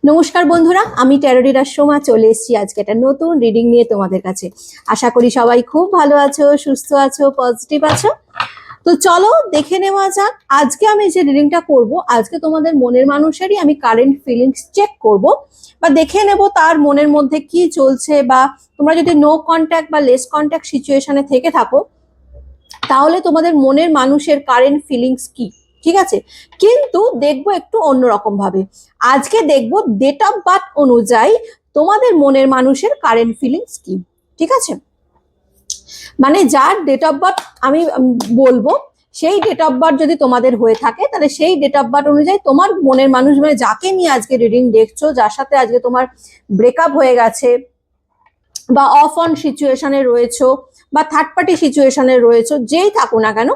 নমস্কার বন্ধুরা, আমি ট্যারো রিডার সোমা চলে এসেছি আজকে একটা নতুন রিডিং নিয়ে তোমাদের কাছে। আশা করি সবাই খুব ভালো আছো, সুস্থ আছো, পজিটিভ আছো। তো চলো দেখে নেওয়া যাক। আজকে আমি যে রিডিংটা করব, আজকে তোমাদের মনের মানুষেরই আমি কারেন্ট ফিলিংস চেক করব বা দেখে নেব তার মনের মধ্যে কি চলছে, বা তোমরা যদি নো কন্ট্যাক্ট বা লেস কন্ট্যাক্ট সিচুয়েশনে থেকে থাকো তাহলে তোমাদের মনের মানুষের কারেন্ট ফিলিংস কি। ঠিক আছে, কিন্তু দেখবো একটু অন্যরকম ভাবে। আজকে দেখবো ডেট অফ বার্থ অনুযায়ী তোমাদের মনের মানুষের কারেন্ট ফিলিংস কি। ঠিক আছে, মানে যার ডেট অফ বার্থ আমি বলবো, সেই ডেট অফ বার্থ যদি তোমাদের হয়ে থাকে তাহলে সেই ডেট অফ বার্থ অনুযায়ী তোমার মনের মানুষ, মানে যাকে নিয়ে আজকে রিডিং দেখছো, যার সাথে আজকে তোমার ব্রেকআপ হয়ে গেছে বা অফ অন সিচুয়েশনে রয়েছো বা থার্ড পার্টি সিচুয়েশনে রয়েছো, যেই থাকো না কেন,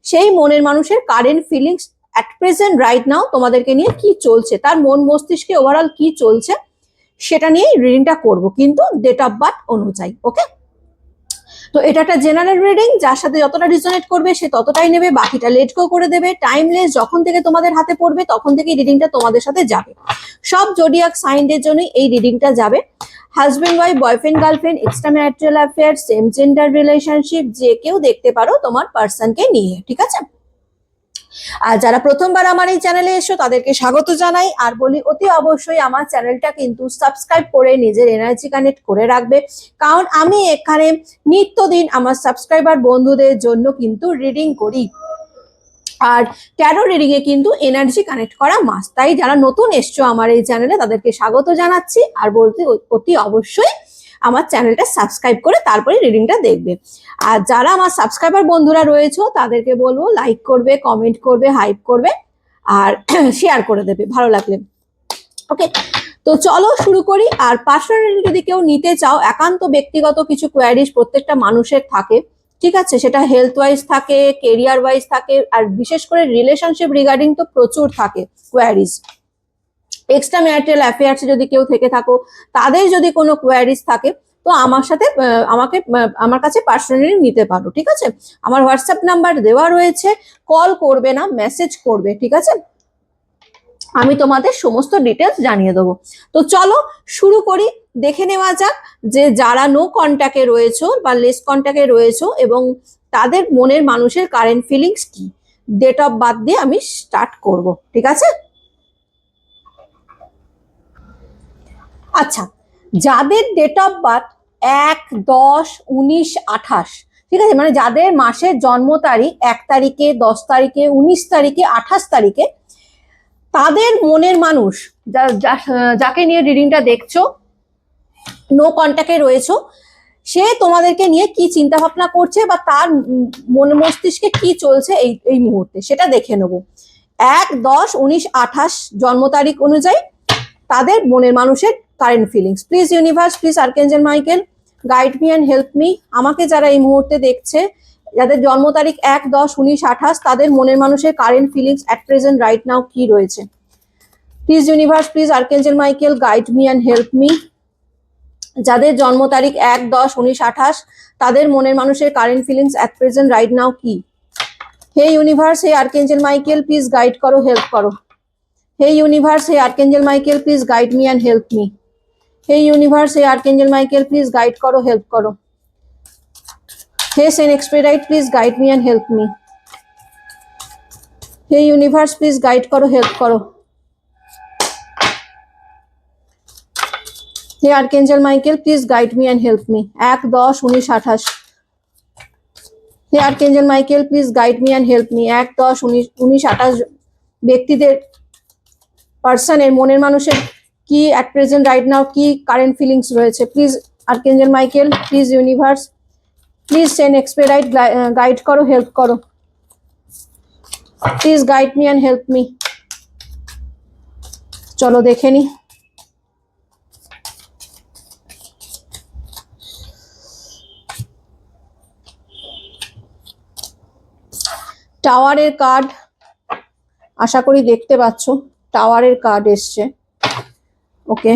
সেই মনের মানুষের current feelings at present right নাও তোমাদেরকে নিয়ে কি চলছে, তার মন মস্তিষ্কে ওভারঅল কি চলছে সেটা নিয়েই রিডিংটা করব, কিন্তু ডেট অফ বার্থ অনুযায়ী। ওকে, তো এটা একটা জেনারেল রিডিং, যার সাথে যতটা রিজনেট করবে সে ততটাই নেবে, বাকিটা লেট গো করে দেবে। টাইমলেস যখন থেকে তোমাদের হাতে পড়বে তখন থেকে রিডিংটা তোমাদের সাথে যাবে। সব জোডিয়াক সাইনদের জন্য এই রিডিংটা যাবে। Husband wife, boyfriend girlfriend, extra marital affair, same gender relationship, যে কেউ দেখতে পারো তোমার পার্সনকে নিয়ে। ঠিক আছে, আর যারা প্রথমবার আমার এই চ্যানেলে এসো তাদেরকে স্বাগত জানাই, আর বলি অতি অবশ্যই আমার চ্যানেলটা কিন্তু সাবস্ক্রাইব করে নিজের এনার্জি কানেক্ট করে রাখবে, কারণ আমি এখানে নিত্যদিন আমার সাবস্ক্রাইবার বন্ধুদের জন্য কিন্তু রিডিং করি। আর ট্যারো রিডিং এ কিন্তু এনার্জি কানেক্ট করা মাস্ট, তাই যারা নতুন এসছো আমার এই চ্যানেলে তাদেরকে স্বাগত জানাচ্ছি, আর বলতে অতি অবশ্যই আমার চ্যানেলটা সাবস্ক্রাইব করে তারপরে রিডিংটা দেখবে। আর যারা আমার সাবস্ক্রাইবার বন্ধুরা রয়েছে তাদেরকে বলবো লাইক করবে, কমেন্ট করবে, হাইপ করবে আর শেয়ার করে দেবে ভালো লাগলে। ওকে, তো চলো শুরু করি। আর পার্সোনালি যদি কেউ নিতে চাও, একান্ত ব্যক্তিগত কিছু কোয়ারিজ প্রত্যেকটা মানুষের থাকে, ঠিক আছে, সেটা হেলথ ওয়াইজ থাকে, কেরিয়ার ওয়াইজ থাকে, আর বিশেষ করে রিলেশনশিপ রিগার্ডিং তো প্রচুর থাকে কোয়ারিজ। এক্সট্রা ম্যারিটাল অ্যাফেয়ার্সে যদি কেউ থেকে থাকো, তাদের যদি কোনো কোয়ারিজ থাকে তো আমার সাথে আমার কাছে পার্সোনালি নিতে পারো। ঠিক আছে, আমার হোয়াটসঅ্যাপ নাম্বার দেওয়া রয়েছে, কল করবে না, মেসেজ করবে। ঠিক আছে, আমি তোমাদের সমস্ত ডিটেলস জানিয়ে দেবো। তো চলো শুরু করি, দেখে নেওয়া যাক যে যারা নো কন্ট্যাক্টে রয়েছো বা লেস কন্ট্যাক্টে রয়েছো এবং তাদের মনের মানুষের কারেন্ট ফিলিংস কি। ডেট অফ বার্থ দিয়ে আমি স্টার্ট করব। ঠিক আছে, আচ্ছা, যাদের ডেট অফ বার্থ 1, 10, 19, 28, ঠিক আছে, মানে যাদের মাসের জন্ম তারিখ 1 তারিখে, 10 তারিখে, 19 তারিখে, 28 তারিখে, তাদের মনের মানুষ, যাকে নিয়ে রিডিংটা দেখছো, নো কন্ট্যাক্টে রয়েছো, সে তোমাদেরকে নিয়ে কি চিন্তা ভাবনা করছে বা তার মন মস্তিষ্কে কি চলছে এই এই মুহূর্তে, সেটা দেখে নেবো। 1, 10, 19, 28 জন্ম তারিখ অনুযায়ী তাদের মনের মানুষের current feelings. Please universe, please archangel Michael, guide me and help me. আমাকে যারা এই মুহূর্তে দেখছে, যাদের জন্ম তারিখ 1, 10, 19, 28, তাদের মনের মানুষের current feelings at present right now কি রয়েছে। Please universe, please archangel Michael, guide me and help me. যাদের জন্ম তারিখ 1, 10, 19, 28, তাদের মনের মানুষের current feelings at present right now কি। হে ইউনিভার্স, হে আর্কেঞ্জেল মাইকেল, প্লিজ গাইড করো, হেল্প করো। হে ইউনিভার্স, হে archangel Michael, please guide me and help me. হে ইউনিভার্স, হে আর্কেঞ্জেল মাইকেল, প্লিজ গাইড করো, হেল্প করো। হে saint Expedite, please guide me and help me. হে ইউনিভার্স, প্লিজ গাইড করো, হেল্প করো। হে archangel Michael, please guide me and help me. 1, 10, 19, 28। Hey archangel Michael, please guide me and help me. 1, 10, 19, 28 ব্যক্তিদের পার্সনের মনের মানুষের কি অ্যাট প্রেজেন্ট রাইট নাও কি কারেন্ট ফিলিংস রয়েছে। Please archangel Michael, please universe, please saint Expedite, guide করো, help করো। Please guide me and help me. চলো দেখে নি। টাওয়ারের কার্ড, আশা করি দেখতে পাচ্ছ, টাওয়ারের কার্ড এসছে। ওকে,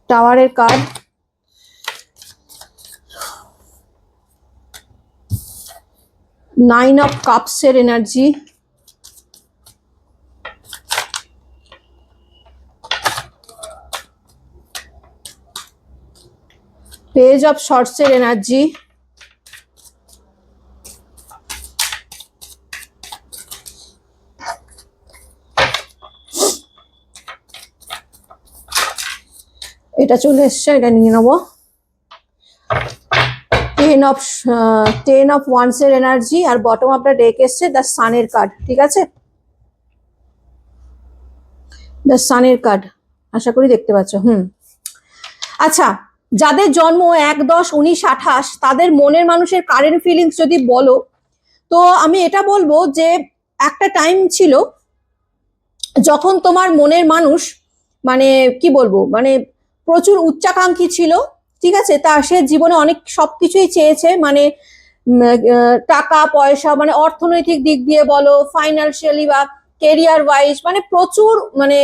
টাওয়ারের কার্ড, 9 অফ কাপসের এনার্জি, পেজ অফ শর্টসের এনার্জি, এটা চলে এসছে, এটা নিয়ে নেবো। টেন অফ ওয়ান্স এর এনার্জি, আর বটম অফ দ্য ডেক এসছে দ্য সানের কার্ড, ঠিক আছে, দ্য সানের কার্ড, আশা করি দেখতে পাচ্ছ। আচ্ছা, যাদের জন্ম 1-10-19-28 তাদের মনের মানুষের কারেন্ট ফিলিংস যদি বলো, তো আমি এটা বলবো যে একটা টাইম ছিল যখন তোমার মনের মানুষ মানে কি বলবো, মানে প্রচুর উচ্চাকাঙ্ক্ষী ছিল, ঠিক আছে, তা সে জীবনে অনেক সবকিছুই চেয়েছে, মানে টাকা পয়সা, মানে অর্থনৈতিক দিক দিয়ে বলো, ফাইন্যান্সিয়ালি বা কেরিয়ার ওয়াইজ, মানে প্রচুর, মানে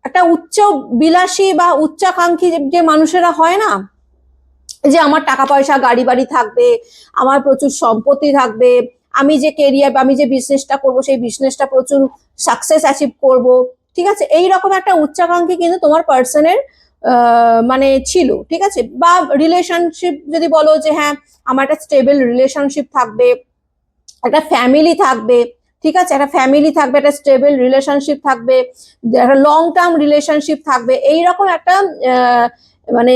একটা উচ্চ বিলাসী বা উচ্চাকাঙ্ক্ষী যে মানুষেরা হয় না, যে আমার টাকা পয়সা গাড়ি বাড়ি থাকবে, আমার প্রচুর সম্পত্তি থাকবে, আমি যে কেরিয়ার, আমি যে বিজনেসটা করব সেই বিজনেসটা প্রচুর সাকসেস অ্যাচিভ করব, ঠিক আছে, এইরকম একটা উচ্চাকাঙ্ক্ষী কিন্তু তোমার পার্সনের মানে ছিল, ঠিক আছে। বা রিলেশনশিপ যদি বলো যে হ্যাঁ আমার একটা স্টেবল রিলেশনশিপ থাকবে, একটা ফ্যামিলি থাকবে, ঠিক আছে, একটা ফ্যামিলি থাকবে, একটা স্টেবল রিলেশনশিপ থাকবে, একটা লং টার্ম রিলেশনশিপ থাকবে, এইরকম একটা মানে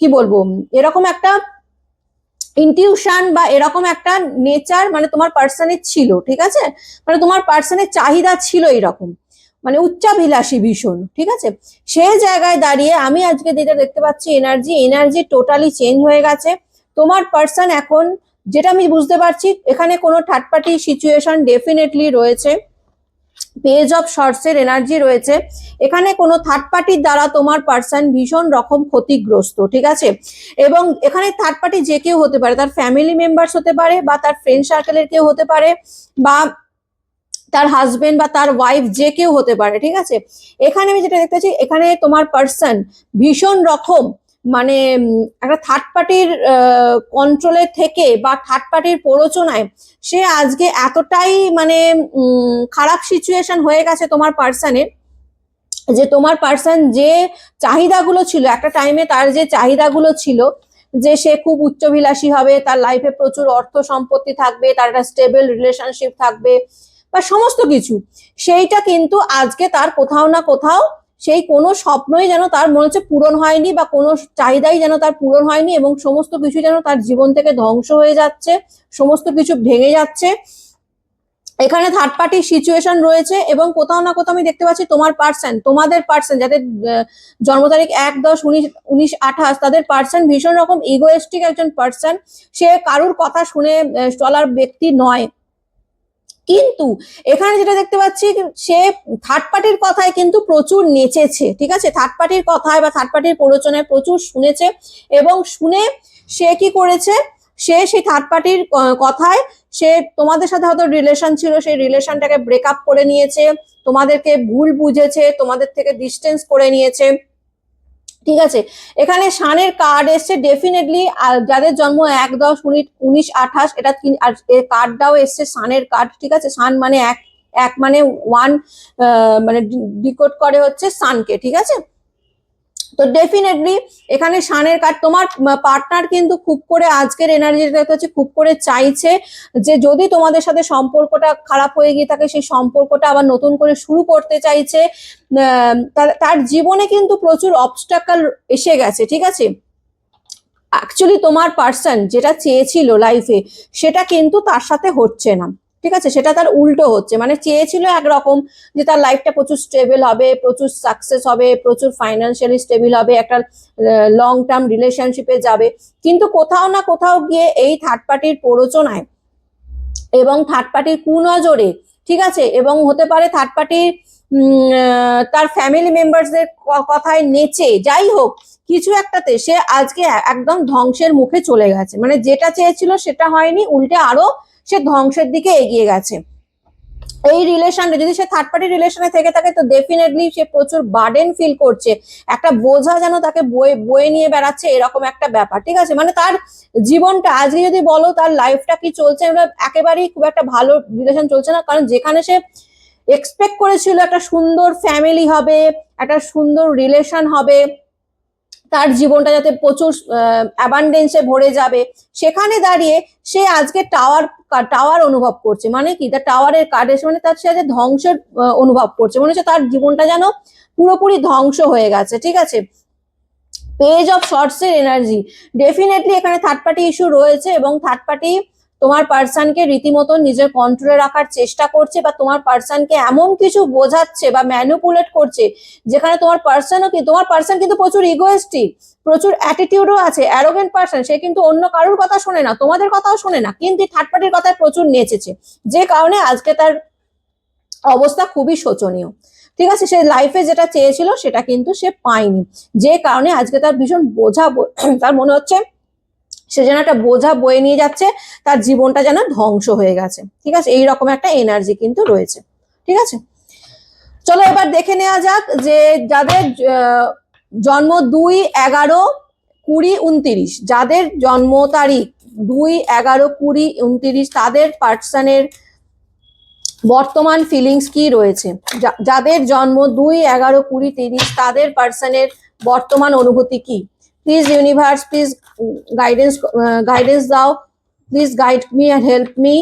কি বলবো, এরকম একটা ইনটিউশন বা এরকম একটা নেচার মানে তোমার পার্সনের ছিল, ঠিক আছে, মানে তোমার পার্সনের চাহিদা ছিল এরকম, মানে উচ্চাভিলাষী ভীষণ, ঠিক আছে। সেই জায়গায় দাঁড়িয়ে আমি আজকে যেটা দেখতে পাচ্ছি, এনার্জি টোটালি চেঞ্জ হয়ে গেছে তোমার পার্সন এখন, যেটা আমি বুঝতে পারছি এখানে কোনো থার্ড পার্টি সিচুয়েশন ডেফিনেটলি রয়েছে, পেজ অফ শর্টসের এনার্জি রয়েছে, এখানে কোনো থার্ড পার্টির দ্বারা তোমার পার্সন ভীষণ রকম ক্ষতিগ্রস্ত, ঠিক আছে, এবং এখানে থার্ড পার্টি যে কেউ হতে পারে, তার ফ্যামিলি মেম্বার্স হতে পারে, বা তার ফ্রেন্ড সার্কেলের কেউ হতে পারে, বা তার হাজবেন্ড বা তার ওয়াইফ, যে কেউ হতে পারে, ঠিক আছে। এখানে আমি যেটা দেখতে পাচ্ছি, এখানে তোমার পার্সন ভীষণ রকম মানে একটা থার্ড পার্টির কন্ট্রোলে থেকে বা থার্ড পার্টির প্ররোচনায় সে আজকে এতটাই মানে খারাপ সিচুয়েশন হয়ে গেছে তোমার পার্সনের, যে তোমার পার্সন যে চাহিদাগুলো ছিল একটা টাইমে, তার যে চাহিদাগুলো ছিল যে সে খুব উচ্চবিলাসী হবে, তার লাইফে প্রচুর অর্থ সম্পত্তি থাকবে, তার একটা স্টেবল রিলেশনশিপ থাকবে বা সমস্ত কিছু, সেইটা কিন্তু আজকে তার কোথাও না কোথাও সেই কোনো স্বপ্নই যেন তার মনে হচ্ছে পূরণ হয়নি, বা কোনো চাহিদাই যেন তার পূরণ হয়নি, এবং সমস্ত কিছু যেন তার জীবন থেকে ধ্বংস হয়ে যাচ্ছে, সমস্ত কিছু ভেঙে যাচ্ছে, এখানে থার্ড পার্টির সিচুয়েশন রয়েছে। এবং কোথাও না কোথাও আমি দেখতে পাচ্ছি তোমার পার্সন, তোমাদের পার্সন যাদের জন্ম তারিখ 1-10-19-28 তাদের পার্সন ভীষণ রকম ইগোয়েস্টিক একজন পার্সন, সে কারুর কথা শুনে চলার ব্যক্তি নয়, কিন্তু এখানে যেটা দেখতে পাচ্ছি সে থার্ড পার্টির কথায় কিন্তু প্রচুর নেচেছে, ঠিক আছে, থার্ড পার্টির কথায় বা থার্ড পার্টির প্ররোচনায় প্রচুর শুনেছে, এবং শুনে সে কি করেছে, সে সেই থার্ড পার্টির কথায় সে তোমাদের সাথে হয়তো রিলেশন ছিল, সেই রিলেশনটাকে ব্রেকআপ করে নিয়েছে, তোমাদেরকে ভুল বুঝেছে, তোমাদের থেকে ডিস্টেন্স করে নিয়েছে, ঠিক আছে। এখানে সানের কার্ড এসছে ডেফিনেটলি, যাদের জন্ম 1-10-19-28 এটা, আর কার্ডটাও এসছে সানের কার্ড, ঠিক আছে, সান মানে এক মানে ওয়ান, মানে ডিকোড করে হচ্ছে সানকে, ঠিক আছে। তো ডেফিনেটলি এখানে সানের কার্ড, তোমার পার্টনার কিন্তু খুব করে আজকের এনার্জিটা হচ্ছে খুব করে চাইছে যে যদি তোমাদের সাথে সম্পর্কটা খারাপ হয়ে গিয়ে থাকে, সেই সম্পর্কটা আবার নতুন করে শুরু করতে চাইছে, তার জীবনে কিন্তু প্রচুর অবস্টাকল এসে গেছে, ঠিক আছে। অ্যাকচুয়ালি তোমার পার্সন যেটা চেয়েছিল লাইফে সেটা কিন্তু তার সাথে হচ্ছে না, ঠিক আছে, সেটা তার উল্টো হচ্ছে, মানে চেয়েছিল একরকম যে তার লাইফটা প্রচুর স্টেবল হবে, প্রচুর সাকসেস হবে, প্রচুর ফাইন্যান্সিয়ালি স্টেবল হবে, একটা লং টার্ম রিলেশনশিপে যাবে, কিন্তু কোথাও না কোথাও গিয়ে এই থার্ড পার্টির প্ররোচনায় এবং থার্ড পার্টির কুনজরে, ঠিক আছে, এবং হতে পারে থার্ড পার্টির তার ফ্যামিলি মেম্বারসদের কথায় নেচে, যাই হোক কিছু একটাতে সে আজকে একদম ধ্বংসের মুখে চলে গেছে, মানে যেটা চেয়েছিল সেটা হয়নি, উল্টে আরো সে ধ্বংসের দিকে এগিয়ে গেছে। এই রিলেশনে যদি সে থার্ড পার্টি রিলেশনে থেকে থাকে তো ডেফিনেটলি সে প্রচুর বার্ডেন ফিল করছে, একটা বোঝা যেন তাকে বয়ে বয়ে নিয়ে বেড়াচ্ছে, এরকম একটা ব্যাপার। ঠিক আছে, মানে তার জীবনটা আজকে যদি বলো তার লাইফটা কি চলছে, একেবারেই খুব একটা ভালো রিলেশন চলছে না। কারণ যেখানে সে এক্সপেক্ট করেছিল একটা সুন্দর ফ্যামিলি হবে, একটা সুন্দর রিলেশন হবে, তার জীবনটা যাতে প্রচুর অ্যাবান্ডেন্সে ভরে যাবে, সেখানে দাঁড়িয়ে সে আজকে টাওয়ার টাওয়ার অনুভব করছে। মানে কি, তার টাওয়ারের কার্ড এসে মানে তার সে আজ ধ্বংসের অনুভব করছে, মনে হচ্ছে তার জীবনটা যেন পুরোপুরি ধ্বংস হয়ে গেছে। ঠিক আছে, পেজ অফ শর্টস এর এনার্জি, ডেফিনেটলি এখানে থার্ড পার্টি ইস্যু রয়েছে এবং থার্ড পার্টি তোমার পার্সনকে রীতিমতো নিজের কন্ট্রোলে রাখার চেষ্টা করছে, বা তোমার পার্সনকে এমন কিছু বোঝাচ্ছে বা ম্যানিপুলেট করছে যেখানে তোমার পার্সন কিন্তু প্রচুর ইগোয়েস্টিক, প্রচুর অ্যাটিটিউডও আছে, অ্যারোগেন্ট পার্সন। সে কিন্তু অন্য কারোর কথা শোনে না, তোমাদের কথাও শোনে না, কিন্তু থার্ড পার্টির কথায় প্রচুর নেচেছে, যে কারণে আজকে তার অবস্থা খুবই শোচনীয়। ঠিক আছে, সে লাইফে যেটা চেয়েছিল সেটা কিন্তু সে পায়নি, যে কারণে আজকে তার ভীষণ বোঝা তার মনে হচ্ছে সে যেন একটা বোঝা বয়ে নিয়ে যাচ্ছে, তার জীবনটা যেন ধ্বংস হয়ে গেছে। ঠিক আছে, এইরকম একটা এনার্জি কিন্তু রয়েছে। ঠিক আছে, চলো এবার দেখে নেওয়া যাক যে যাদের জন্ম 2-11-20-29, যাদের জন্ম তারিখ 2-11-20-29, তাদের পার্সনের বর্তমান ফিলিংস কি রয়েছে। যাদের জন্ম 2-11-20-30, তাদের পার্সনের বর্তমান অনুভূতি কি। প্লিজ ইউনিভার্স, প্লিজ গাইডেন্স দাও, please guide me and help me,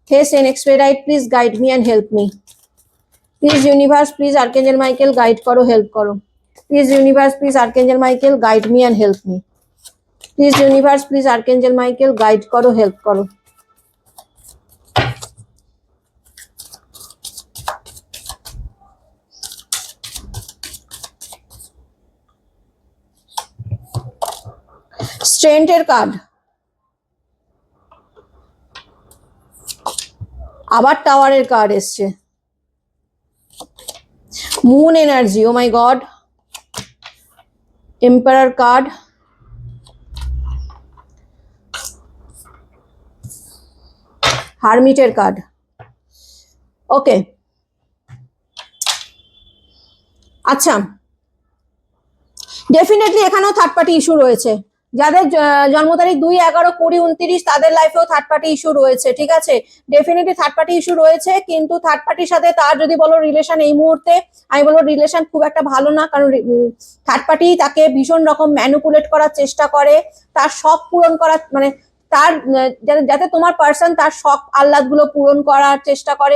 haste and expedite, please guide me and help me. Please universe, please archangel Michael guide করো, হেল্প করো। Please universe, please archangel Michael guide me and help me. Please universe, please archangel Michael guide করো, help করো। স্ট্রেন্থের card, আবার টাওয়ারের card এসছে, moon energy, oh my god, emperor card, হারমিটের card. Okay, আচ্ছা, ডেফিনেটলি এখানেও থার্ড পার্টি ইস্যু রয়েছে। যাদের জন্ম তারিখ 2-11-20-29, তাদের লাইফেও থার্ড পার্টি ইস্যু রয়েছে। ঠিক আছে, ডেফিনেটলি থার্ড পার্টি ইস্যু রয়েছে, কিন্তু থার্ড পার্টির সাথে তার যদি বলো রিলেশন এই মুহূর্তে, আমি বলবো রিলেশন খুব একটা ভালো না। কারণ থার্ড পার্টি তাকে ভীষণ রকম ম্যানিপুলেট করার চেষ্টা করে, তার শখ পূরণ করার, মানে তার যাতে তোমার পার্সন তার শখ আহ্লাদ গুলো পূরণ করার চেষ্টা করে,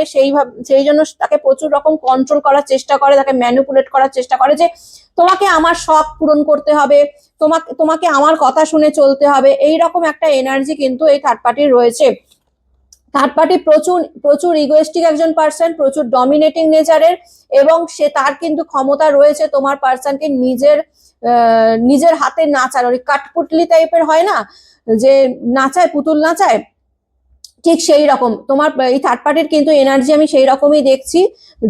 সেই জন্য তাকে প্রচুর রকম কন্ট্রোল করার চেষ্টা করে, তাকে ম্যানিপুলেট করার চেষ্টা করে যে তোমাকে আমার শখ পূরণ করতে হবে, তোমাকে আমার কথা শুনে চলতে হবে। এইরকম একটা এনার্জি কিন্তু এই থার্ড পার্টির রয়েছে। থার্ড পার্টি প্রচুর প্রচুর ইগোয়েস্টিক একজন পার্সন, প্রচুর ডমিনেটিং নেচারের, এবং সে তার কিন্তু ক্ষমতা রয়েছে তোমার পার্সনকে নিজের হাতে নাচার, ওই কাঠপুটলি টাইপের হয় না যে নাচায়, পুতুল নাচায়, ঠিক সেই রকম তোমার এই থার্ড পার্টির কিন্তু এনার্জি আমি সেই রকমই দেখছি,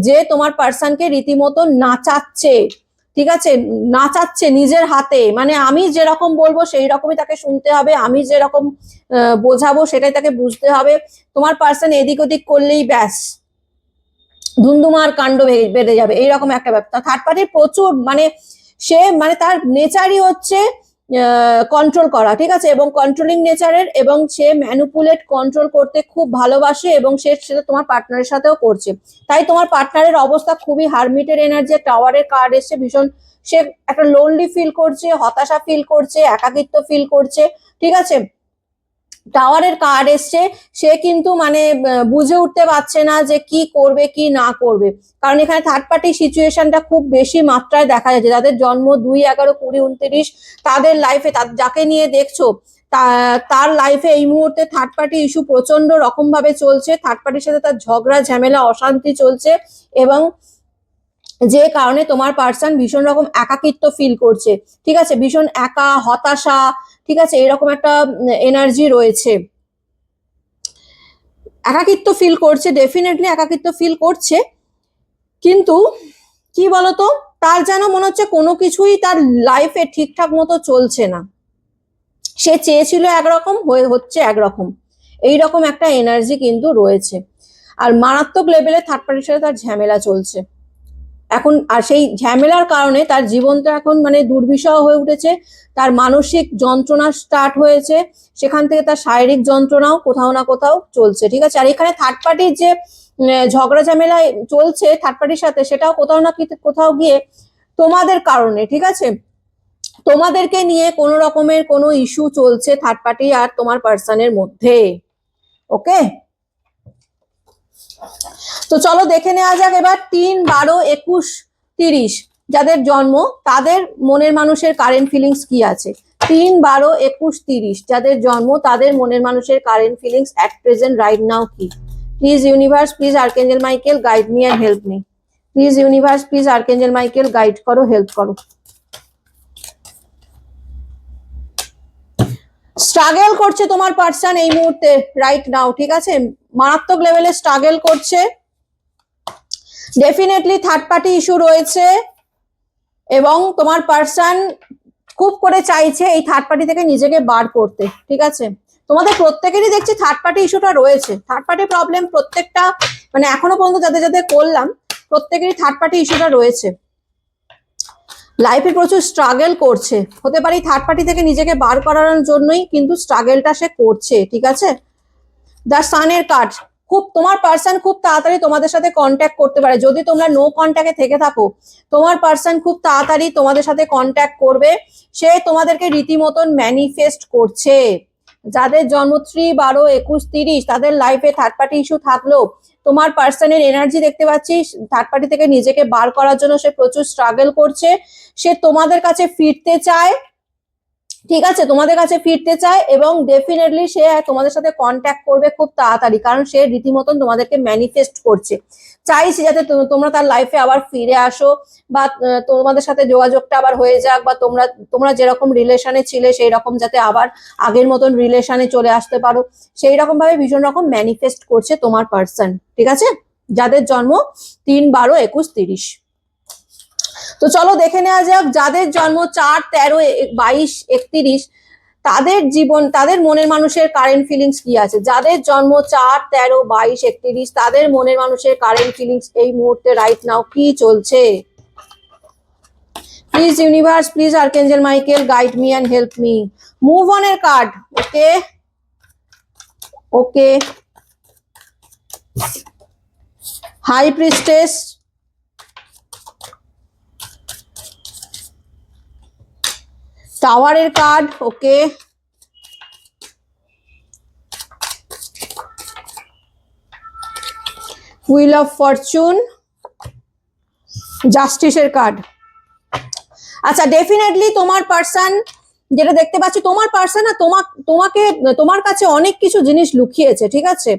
যে তোমার পার্সনকে রীতিমতো নাচাচ্ছে। ঠিক আছে, নাচাচ্ছে নিজের হাতে, মানে আমি যেরকম বলবো সেই রকমই তাকে শুনতে হবে, আমি যেরকম বোঝাবো সেটাই তাকে বুঝতে হবে। তোমার পার্সন এদিক ওদিক করলেই ব্যাস ধুমধুমার কাণ্ড বেড়ে যাবে, এইরকম একটা ব্যাপার। থার্ড পার্টির প্রচুর মানে তার নেচারই হচ্ছে কন্ট্রোল করা। ঠিক আছে, এবং কন্ট্রোলিং নেচারের, এবং সে ম্যানুপুলেট কন্ট্রোল করতে খুব ভালোবাসে, এবং সেটা তোমার পার্টনারের সাথেও করছে। তাই তোমার পার্টনারের অবস্থা খুবই হারমিটের এনার্জি, টাওয়ারের কার্ড এসছে, ভীষণ সে একটা লোনলি ফিল করছে, হতাশা ফিল করছে, একাকিত্ব ফিল করছে। ঠিক আছে, টাওয়ারের কার্ড এসছে, সে কিন্তু মানে বুঝে উঠতে পারছে না যে কি করবে কি না করবে। কারণ এখানে থার্ড পার্টি সিচুয়েশনটা খুব বেশি মাত্রায় দেখা যাচ্ছে। যাদের জন্ম 2-11-20-29, তাদের লাইফে যাকে নিয়ে দেখছো তার লাইফে এই মুহূর্তে থার্ড পার্টি ইস্যু প্রচন্ড রকম ভাবে চলছে। থার্ড পার্টির সাথে তার ঝগড়া ঝামেলা অশান্তি চলছে, এবং যে কারণে তোমার পার্সন ভীষণ রকম একাকিত্ব ফিল করছে। ঠিক আছে, ভীষণ একা, হতাশা, ঠিক আছে, এরকম একটা এনার্জি রয়েছে। একাকিত্ব ফিল করছে, ডেফিনেটলি একাকিত্ব ফিল করছে, কিন্তু কি বলতো, তার যেন মনে হচ্ছে কোনো কিছুই তার লাইফে ঠিকঠাক মতো চলছে না। সে চেয়েছিল একরকম, হচ্ছে একরকম, এইরকম একটা এনার্জি কিন্তু রয়েছে। আর মারাত্মক লেভেলে থার্ড পার্টির সাথে তার ঝামেলা চলছে এখন। আর সেই ঝামেলার কারণে তার জীবনটা এখন মানে দুর্বিষহ হয়ে উঠেছে, তার মানসিক যন্ত্রণা স্টার্ট হয়েছে, সেখান থেকে তার শারীরিক যন্ত্রণাও কোথাও না কোথাও চলছে, ঠিক আছে। আর এখানে থার্ড পার্টির যে ঝগড়া ঝামেলা চলছে থার্ড পার্টির সাথে, সেটাও কোথাও না কোথাও গিয়ে তোমাদের কারণে, ঠিক আছে। তোমাদেরকে নিয়ে কোনো রকমের কোনো ইস্যু চলছে থার্ড পার্টি আর তোমার পার্সনের মধ্যে, ওকে। তো চলো দেখে নেওয়া যাক এবার 3, 12, 21, 30 যাদের জন্ম তাদের মনের মানুষের কারেন্ট ফিলিংস কি আছে। 3, 12, 21, 30 যাদের জন্ম তাদের মনের মানুষের current feelings at present right now কি। Please universe, please archangel Michael guide me and help me. Please universe, please archangel Michael guide করো, হেল্প করো। স্ট্রাগল করছে তোমার পার্সন এই মুহূর্তে রাইট নাও, ঠিক আছে, মারাত্মক লেভেলে স্ট্রাগল করছে। ডেফিনেটলি থার্ড পার্টি ইস্যু রয়েছে এবং তোমার পার্সন খুব করে চাইছে এই থার্ড পার্টি থেকে নিজেকে বার করতে, ঠিক আছে। তোমাদের প্রত্যেকেরই দেখছি থার্ড পার্টি ইস্যুটা রয়েছে, থার্ড পার্টি প্রবলেম প্রত্যেকটা মানে এখনো পর্যন্ত যাদের যাদের করলাম প্রত্যেকেরই থার্ড পার্টি ইস্যুটা রয়েছে। লাইফে প্রচুর স্ট্রাগল করছে, হতে পারে থার্ড পার্টি থেকে নিজেকে বার করানোর জন্যই কিন্তু স্ট্রাগলটা সে করছে, ঠিক আছে। দ্য সানের কার্ড, খুব তোমার পার্সন খুব তাড়াতাড়ি তোমাদের সাথে কন্ট্যাক্ট করতে পারে। যদি তোমরা নো কন্ট্যাক্টে থেকে থাকো তোমার পার্সন খুব তাড়াতাড়ি তোমাদের সাথে কন্ট্যাক্ট করবে, সে তোমাদেরকে রীতিমতন ম্যানিফেস্ট করছে। যাদের জন্ম 3, 12, 21, 30 তাদের লাইফে থার্ড পার্টি ইস্যু থাকলেও তোমার পার্সনের এনার্জি দেখতে পাচ্ছি থার্ড পার্টি থেকে নিজেকে বার করার জন্য সে প্রচুর স্ট্রাগল করছে, সে তোমাদের কাছে ফিরতে চায়, ঠিক আছে, তোমাদের কাছে ফিরতে চায় এবং ডেফিনেটলি সে তোমাদের সাথে কন্ট্যাক্ট করবে খুব তাড়াতাড়ি, কারণ সে রীতিমতন তোমাদেরকে ম্যানিফেস্ট করছে, চাইছে যাতে তোমরা তার লাইফে আবার ফিরে আসো বা তোমাদের সাথে যোগাযোগটা আবার হয়ে যাক, বা তোমরা যেরকম রিলেশনে ছিলে সেই রকম যাতে আবার আগের মতন রিলেশনে চলে আসতে পারো, সেই রকম ভাবে ভীষণ রকম ম্যানিফেস্ট করছে তোমার পার্সন, ঠিক আছে, যাদের জন্ম 3, 12, 21, 30। তো চলো দেখে নেওয়া যাক যাদের জন্ম 4, 13, 22, 31 তাদের জীবন তাদের মনের মানুষের কারেন্ট ফিলিংস কি আছে। যাদের জন্ম 4, 13, 22, 31 তাদের মনের মানুষের কারেন্ট ফিলিংস এই মুহূর্তে রাইট নাও কি চলছে। Please universe, please archangel Michael guide me and help me. Move on এর কার্ড, ওকে ওকে। হাই প্রিস্টেস, টাওয়ারের card, okay, wheel of Fortune, জাস্টিসের কার্ড। আচ্ছা ডেফিনেটলি তোমার পার্সন যেটা দেখতে পাচ্ছি, তোমার পার্সন না তোমাকে তোমার কাছে অনেক কিছু জিনিস লুকিয়েছে, ঠিক আছে।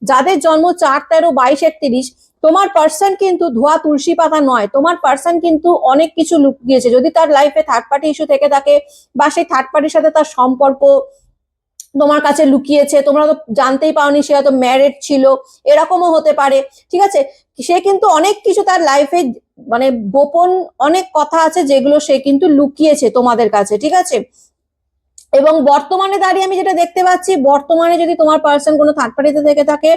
যাদের জন্ম 4, 13, 22, 31 তোমার পার্সন কিন্তু ধোয়া তুলসী পাতা নয়, তোমার পার্সন কিন্তু অনেক কিছু লুকিয়েছে। যদি তার লাইফে থার্ড পার্টি ইস্যু থেকে থাকে বা সেই থার্ড পার্টির সাথে তার সম্পর্ক তোমার কাছে লুকিয়েছে, তোমরা তো জানতেই পাওনি, সে হয়তো ম্যারিড ছিল, এরকমও হতে পারে, ঠিক আছে। সে কিন্তু অনেক কিছু তার লাইফে মানে গোপন অনেক কথা আছে যেগুলো সে কিন্তু লুকিয়েছে তোমাদের কাছে, ঠিক আছে। এবং বর্তমানে দাঁড়িয়ে আমি যেটা দেখতে পাচ্ছি, বর্তমানে যদি তোমার পার্সন কোনো থার্ড পার্টিতে থেকে থাকে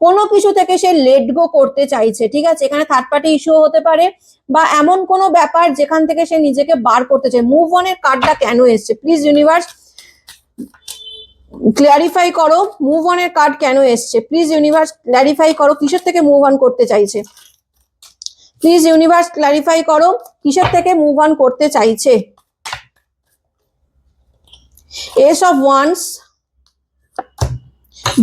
কোনো কিছু থেকে সে লেট গো করতে চাইছে, ঠিক আছে। এখানে থার্ড পার্টি ইস্যু হতে পারে বা এমন কোনো ব্যাপার যেখান থেকে সে নিজেকে বার করতে চায়। মুভ অন এর কার্ডটা কেন এসছে প্লিজ ইউনিভার্স ক্লিয়ারিফাই করো, মুভ অন এর কার্ড কেন এসছে প্লিজ ইউনিভার্স ক্লিয়ারিফাই করো, কিসের থেকে মুভ অন করতে চাইছে। প্লিজ ইউনিভার্স ক্লিয়ারিফাই করো কিসের থেকে মুভ অন করতে চাইছে। এস অফ ওয়ান্স,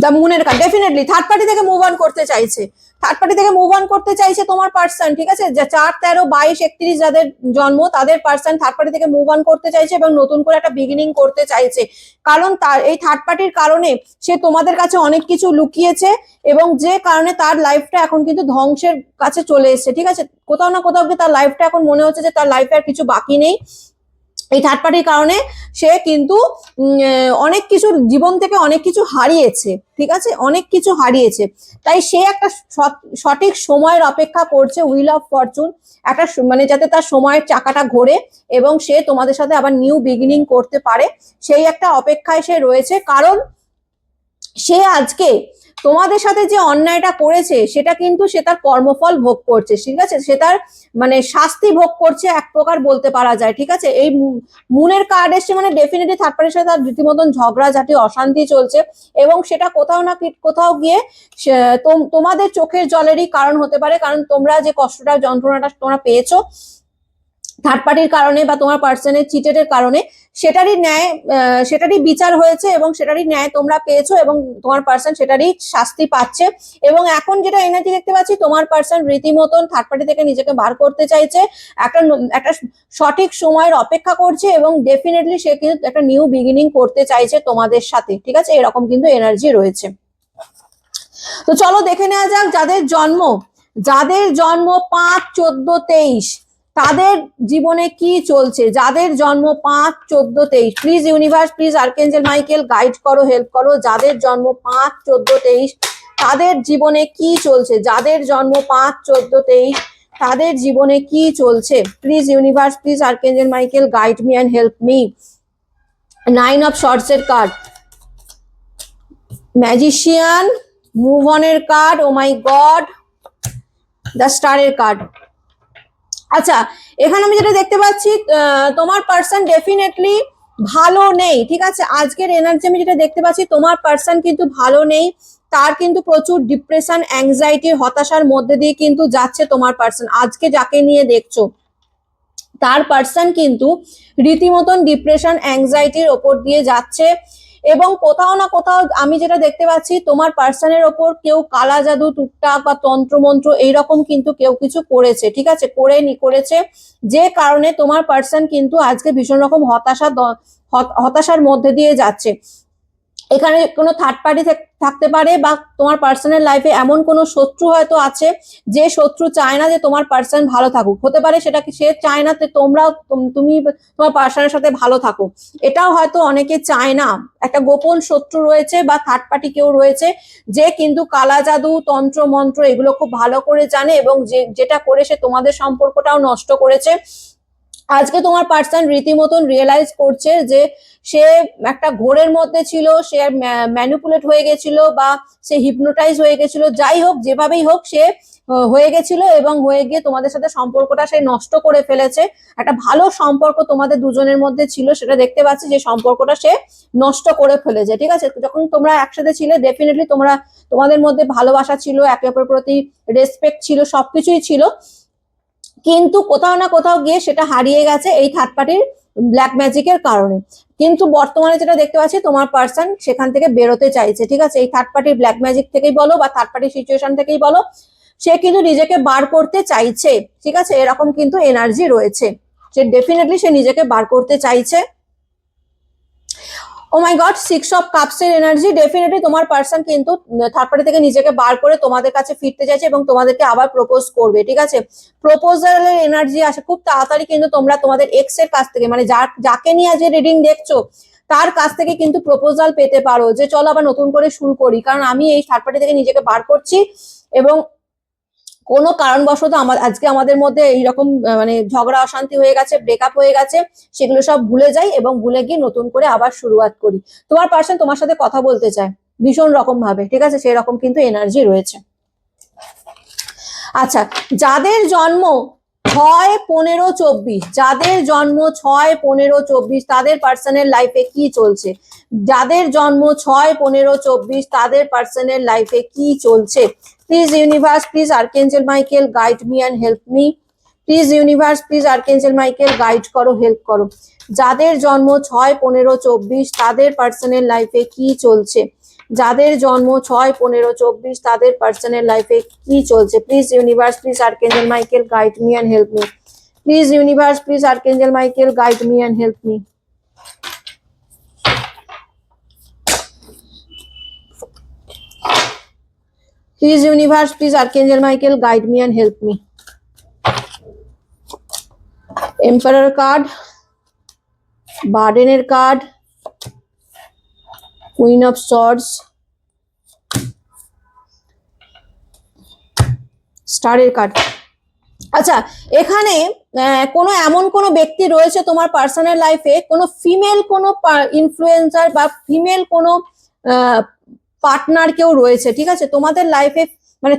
দ্য মুনের কার্ড, ডেফিনেটলি থার্ড পার্টি থেকে মুভ অন করতে চাইছে, থার্ড পার্টি থেকে মুভ অন করতে চাইছে তোমার পার্সন, ঠিক আছে। 4, 13, 22, 31 যাদের জন্ম তাদের পার্সন থার্ড পার্টি থেকে মুভ অন করতে চাইছে এবং নতুন করে একটা বিগিনিং করতে চাইছে, কারণ তার এই থার্ড পার্টির কারণে সে তোমাদের কাছে অনেক কিছু লুকিয়েছে এবং যে কারণে তার লাইফটা এখন কিন্তু ধ্বংসের কাছে চলে এসেছে, ঠিক আছে। কোথাও না কোথাও তার লাইফটা এখন মনে হচ্ছে যে তার লাইফে আর কিছু বাকি নেই। এই থার্ড পার্টির কারণে সে কিন্তু অনেক কিছু জীবন থেকে অনেক কিছু হারিয়েছে, ঠিক আছে, অনেক কিছু হারিয়েছে। তাই সে একটা সঠিক সময়ের অপেক্ষা করছে, হুইল অফ ফরচুন, একটা মানে যাতে তার সময়ের চাকাটা ঘোরে এবং সে তোমাদের সাথে আবার নিউ বিগিনিং করতে পারে, সেই একটা অপেক্ষায় সে রয়েছে। কারণ সে আজকে তোমাদের সাথে যে অন্যায়টা করেছে সেটা কিন্তু সে তার কর্মফল ভোগ করছে, ঠিক আছে, সে তার মানে শাস্তি ভোগ করছে এক প্রকার বলতে পারা যায়, ঠিক আছে। এই মুনের কার্ড এসছে মানে ডেফিনেটলি থার্ড পার্টির সাথে তার রীতিমতন ঝগড়াঝাটি অশান্তি চলছে, এবং সেটা কোথাও না কোথাও গিয়ে তোমাদের চোখের জলেরই কারণ হতে পারে, কারণ তোমরা যে কষ্টটা যন্ত্রণাটা তোমরা পেয়েছো থার্ড পার্টির কারণে বা তোমার পার্সনের চিটের কারণে, সেটারই বিচার হয়েছে এবং সেটারই ন্যায় তোমরা পেয়েছো, এবং তোমার পার্সন সেটারই শাস্তি পাচ্ছে। এবং এখন যেটা এনার্জি দেখতে পাচ্ছি, তোমার পার্সন রীতিমতন থার্ড পার্টি থেকে নিজেকে বার করতে চাইছে, একটা সঠিক সময়ের অপেক্ষা করছে, এবং ডেফিনেটলি সে কিন্তু একটা নিউ বিগিনিং করতে চাইছে তোমাদের সাথে, ঠিক আছে, এরকম কিন্তু এনার্জি রয়েছে। তো চলো দেখে নেওয়া যাক যাদের জন্ম 5, 14, 23 তাদের জীবনে কি চলছে। যাদের জন্ম 5, 14, 23 please universe, please archangel Michael guide করো, হেল্প করো। যাদের জন্ম 5, 14, 23 তাদের জীবনে কি চলছে। যাদের জন্ম 5, 14, 23 তাদের জীবনে কি চলছে। Please universe, please archangel Michael guide me and help me. 9 of swords এর কার্ড, ম্যাজিশিয়ান, মুভ অন এর card, oh my god, the স্টারের কার্ড। আচ্ছা, এখানে আমি যেটা দেখতে পাচ্ছি, তোমার পার্সন ডেফিনেটলি ভালো নেই, ঠিক আছে। আজকের এনার্জি আমি যেটা দেখতে পাচ্ছি, তোমার পার্সন কিন্তু ভালো নেই, তার কিন্তু প্রচুর ডিপ্রেশন, অ্যাংজাইটির, হতাশার মধ্যে দিয়ে কিন্তু যাচ্ছে তোমার পার্সন। আজকে যাকে নিয়ে দেখছো তার পার্সন কিন্তু রীতিমতন ডিপ্রেশন, অ্যাংজাইটির ওপর দিয়ে যাচ্ছে, এবং কোথাও না কোথাও আমি যেটা দেখতে পাচ্ছি, তোমার পার্সনের ওপর কেউ কালা জাদু, টুকটাক বা তন্ত্রমন্ত্র এইরকম কিন্তু কেউ কিছু করেছে, ঠিক আছে, করেছে, যে কারণে তোমার পার্সন কিন্তু আজকে ভীষণ রকম হতাশার মধ্যে দিয়ে যাচ্ছে। এখানে কোনো থার্ড পার্টি থাকতে পারে, বা তোমার পার্সোনাল লাইফে এমন কোনো শত্রু হয়তো আছে যে শত্রু চায় না যে তোমার পার্সন ভালো থাকুক, হতে পারে সেটা কি সে চায় না তুমি তোমার পার্সনের সাথে ভালো থাকো, এটাও হয়তো অনেকে চায় না। একটা গোপন শত্রু রয়েছে বা থার্ড পার্টি কেউ রয়েছে যে কিন্তু কালা জাদু, তন্ত্র মন্ত্র এগুলো খুব ভালো করে জানে, এবং যেটা করে সে তোমাদের সম্পর্কটাও নষ্ট করেছে। আজকে তোমার পার্সন রীতিমতন রিয়েলাইজ করছে যে সে একটা ঘোরের মধ্যে ছিল, সে ম্যানিপুলেট হয়ে গেছিল বা সে হিপনোটাইজ হয়ে গেছিল, যাই হোক যেভাবেই হোক সে হয়ে গেছিল, এবং হয়ে গিয়ে তোমাদের সাথে সম্পর্কটা সে নষ্ট করে ফেলেছে। একটা ভালো সম্পর্ক তোমাদের দুজনের মধ্যে ছিল, সেটা দেখতে পাচ্ছি যে সম্পর্কটা সে নষ্ট করে ফেলেছে, ঠিক আছে। যখন তোমরা একসাথে ছিলে ডেফিনেটলি তোমাদের মধ্যে ভালোবাসা ছিল, একে অপরের প্রতি রেসপেক্ট ছিল, সবকিছুই ছিল, কিন্তু কোথাও না কোথাও গিয়ে সেটা হারিয়ে গেছে এই থার্ড পার্টির ব্ল্যাক ম্যাজিকের কারণে। কিন্তু বর্তমানে যেটা দেখতে পাচ্ছি, তোমার পার্সন সেখান থেকে বেরোতে চাইছে, ঠিক আছে, এই থার্ড পার্টির ব্ল্যাক ম্যাজিক থেকেই বলো বা থার্ড পার্টির সিচুয়েশন থেকেই বলো, সে কিন্তু নিজেকে বার করতে চাইছে, ঠিক আছে, এরকম কিন্তু এনার্জি রয়েছে, সে ডেফিনেটলি সে নিজেকে বার করতে চাইছে। ও মাই গড, 6 অফ কাপস এর এনার্জি, ডেফিনেটলি তোমার পার্সন কিন্তু থার্ড পার্টি থেকে নিজেকে বার করে তোমাদের কাছে ফিরতে চাইছে এবং তোমাদেরকে আবার প্রপোজ করবে, ঠিক আছে। প্রপোজালের এনার্জি আসে খুব তাড়াতাড়ি, কিন্তু তোমরা তোমাদের এক্স এর কাছ থেকে, মানে যাকে নিয়ে আজ রিডিং দেখছো তার কাছ থেকে কিন্তু প্রপোজাল পেতে পারো যে চলো আবার নতুন করে শুরু করি, কারণ আমি এই থার্ড পার্টি থেকে নিজেকে বার করছি, এবং কোনো কারণবশত আজকে আমাদের মধ্যে এইরকম মানে ঝগড়া অশান্তি হয়ে গেছে, ব্রেকআপ হয়ে গেছে, সেগুলো সব ভুলে যাই এবং ভুলে গিয়ে নতুন করে আবার শুরুয়াত করি। তোমার পার্সন তোমার সাথে কথা বলতে চায় ভীষণ রকম ভাবে, ঠিক আছে, সেই রকম কিন্তু এনার্জি রয়েছে। আচ্ছা, যাদের জন্ম 6, 15, 24, যাদের জন্ম 6, 15, 24 তাদের পার্সনের লাইফে কি চলছে। যাদের জন্ম 6, 15, 24 তাদের পার্সনের লাইফে কি চলছে। Please universe, please archangel Michael guide me and help me. Please universe, please archangel Michael guide করো, হেল্প করো। যাদের জন্ম 6, 15, 24 তাদের পার্সনের লাইফে কি চলছে। যাদের জন্ম 6, 15, 24 তাদের পার্সনের লাইফে কি চলছে। Please universe, please archangel Michael guide me and help me. Please universe, please archangel Michael guide me and help me. Please universe, please archangel Michael guide me and help me. Emperor card, বার্ডেনের card, queen of swords, স্টারের card. আচ্ছা, এখানে এমন কোনো ব্যক্তি রয়েছে তোমার personal লাইফে, কোনো ফিমেল কোনো ইনফ্লুয়েন্সার বা ফিমেল কোনো পার্টনার কেউ রয়েছে, ঠিক আছে? তোমাদের লাইফে মানে